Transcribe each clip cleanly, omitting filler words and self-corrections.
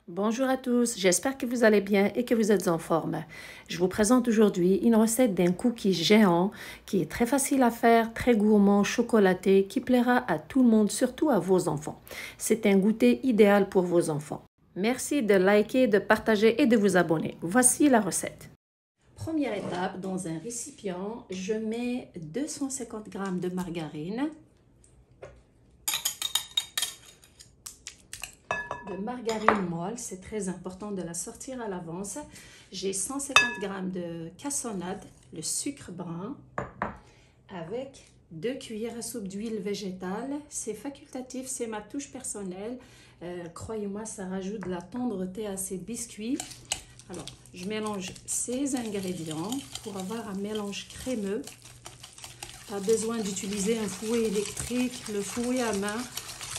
Bonjour à tous, j'espère que vous allez bien et que vous êtes en forme. Je vous présente aujourd'hui une recette d'un cookie géant qui est très facile à faire, très gourmand, chocolaté, qui plaira à tout le monde, surtout à vos enfants. C'est un goûter idéal pour vos enfants. Merci de liker, de partager et de vous abonner. Voici la recette. Première étape, dans un récipient, je mets 250 g de margarine. De margarine molle, c'est très important de la sortir à l'avance. J'ai 150 g de cassonade, le sucre brun, avec 2 cuillères à soupe d'huile végétale. C'est facultatif, c'est ma touche personnelle. Croyez-moi, ça rajoute de la tendreté à ces biscuits. Alors, je mélange ces ingrédients pour avoir un mélange crémeux. Pas besoin d'utiliser un fouet électrique, le fouet à main,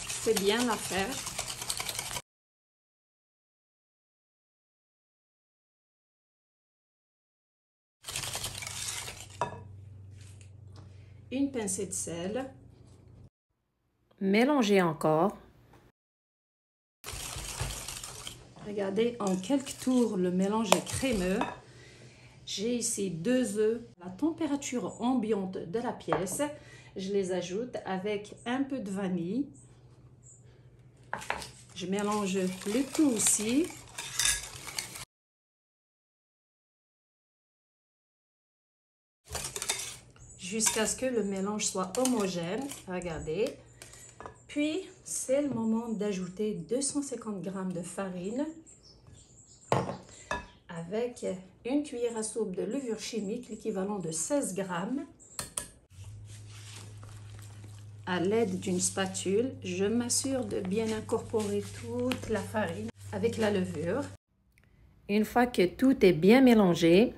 c'est bien l'affaire. Une pincée de sel. Mélangez encore. Regardez, en quelques tours, le mélange est crémeux. J'ai ici 2 œufs à la température ambiante de la pièce. Je les ajoute avec un peu de vanille. Je mélange le tout aussi. Jusqu'à ce que le mélange soit homogène. Regardez. Puis, c'est le moment d'ajouter 250 g de farine avec une cuillère à soupe de levure chimique, l'équivalent de 16 g. À l'aide d'une spatule, je m'assure de bien incorporer toute la farine avec la levure. Une fois que tout est bien mélangé,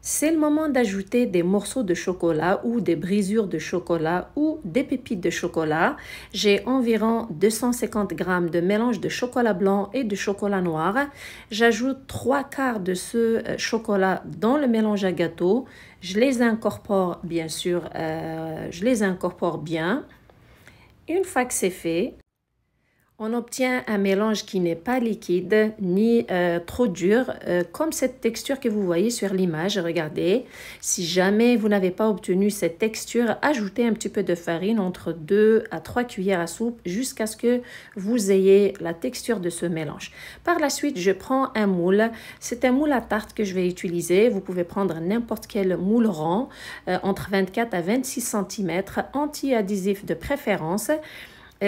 c'est le moment d'ajouter des morceaux de chocolat ou des brisures de chocolat ou des pépites de chocolat. J'ai environ 250 g de mélange de chocolat blanc et de chocolat noir. J'ajoute 3/4 de ce chocolat dans le mélange à gâteau. Je les incorpore bien sûr, bien. Une fois que c'est fait, on obtient un mélange qui n'est pas liquide ni trop dur, comme cette texture que vous voyez sur l'image. Regardez, si jamais vous n'avez pas obtenu cette texture, ajoutez un petit peu de farine, entre 2 à 3 cuillères à soupe, jusqu'à ce que vous ayez la texture de ce mélange. Par la suite, je prends un moule. C'est un moule à tarte que je vais utiliser. Vous pouvez prendre n'importe quel moule rond, entre 24 à 26 cm, anti-adhésif de préférence.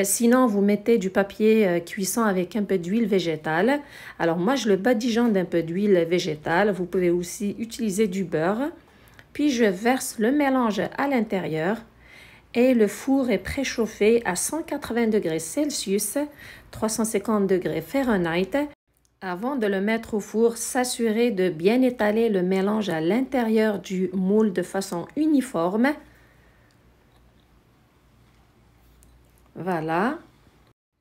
Sinon, vous mettez du papier cuisson avec un peu d'huile végétale. Alors moi, je le badigeonne d'un peu d'huile végétale. Vous pouvez aussi utiliser du beurre. Puis je verse le mélange à l'intérieur et le four est préchauffé à 180 degrés Celsius, 350 degrés Fahrenheit. Avant de le mettre au four, s'assurer de bien étaler le mélange à l'intérieur du moule de façon uniforme. Voilà.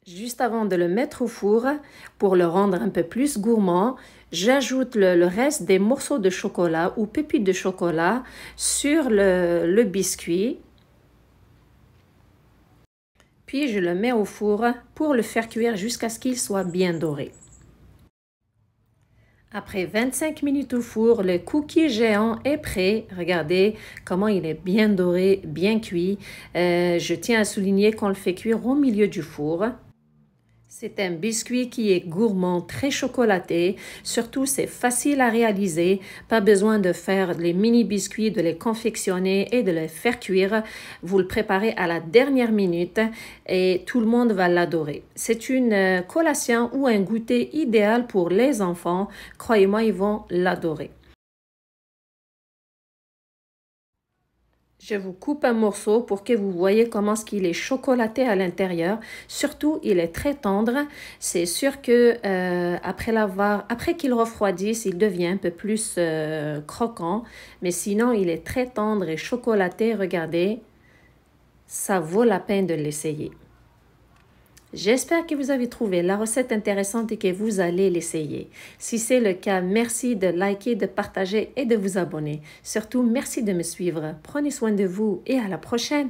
Juste avant de le mettre au four, pour le rendre un peu plus gourmand, j'ajoute le reste des morceaux de chocolat ou pépites de chocolat sur le biscuit. Puis je le mets au four pour le faire cuire jusqu'à ce qu'il soit bien doré. Après 25 minutes au four, le cookie géant est prêt. Regardez comment il est bien doré, bien cuit. Je tiens à souligner qu'on le fait cuire au milieu du four. C'est un biscuit qui est gourmand, très chocolaté. Surtout, c'est facile à réaliser. Pas besoin de faire les mini biscuits, de les confectionner et de les faire cuire. Vous le préparez à la dernière minute et tout le monde va l'adorer. C'est une collation ou un goûter idéal pour les enfants. Croyez-moi, ils vont l'adorer. Je vous coupe un morceau pour que vous voyez comment il est chocolaté à l'intérieur. Surtout, il est très tendre. C'est sûr que après qu'il refroidisse, il devient un peu plus croquant. Mais sinon, il est très tendre et chocolaté. Regardez, ça vaut la peine de l'essayer. J'espère que vous avez trouvé la recette intéressante et que vous allez l'essayer. Si c'est le cas, merci de liker, de partager et de vous abonner. Surtout, merci de me suivre. Prenez soin de vous et à la prochaine.